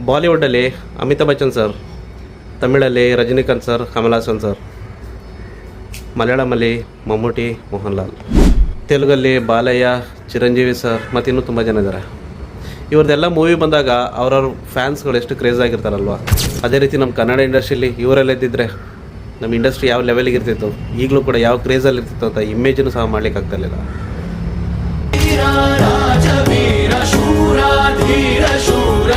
ಬಾಲಿವುಡ್ಡಲ್ಲಿ Amitabh Bachchan sir, ತಮಿಳಲ್ಲಿ Rajinikanth sir, Kamal Haasan sir, ಮಲಯಾಳಮಲ್ಲಿ ಮಮ್ಮೂಟಿ, ಮೋಹನ್ ಲಾಲ್, ತೆಲುಗಲ್ಲಿ ಬಾಲಯ್ಯ, ಚಿರಂಜೀವಿ ಸರ್ ಮತ್ತು ಇನ್ನೂ ತುಂಬ ಜನ ಇದ್ದಾರೆ. ಇವ್ರದ್ದೆಲ್ಲ ಮೂವಿ ಬಂದಾಗ ಅವ್ರವ್ರ ಫ್ಯಾನ್ಸ್ಗಳು ಎಷ್ಟು ಕ್ರೇಜ್ ಆಗಿರ್ತಾರಲ್ವ, ಅದೇ ರೀತಿ ನಮ್ಮ ಕನ್ನಡ ಇಂಡಸ್ಟ್ರಿಯಲ್ಲಿ ಇವರೆಲ್ಲ ಇದ್ದಿದ್ರೆ ನಮ್ಮ ಇಂಡಸ್ಟ್ರಿ ಯಾವ ಲೆವೆಲಿಗೆ ಇರ್ತಿತ್ತು, ಈಗಲೂ ಕೂಡ ಯಾವ ಕ್ರೇಜಲ್ಲಿ ಇರ್ತಿತ್ತು ಅಂತ ಇಮೇಜನ್ನು ಸಹ ಮಾಡ್ಲಿಕ್ಕೆ ಆಗ್ತಾಯಿರಲಿಲ್ಲ. ರಾಜವೀರ ಶೂರ ಧೀರ ಶೂರ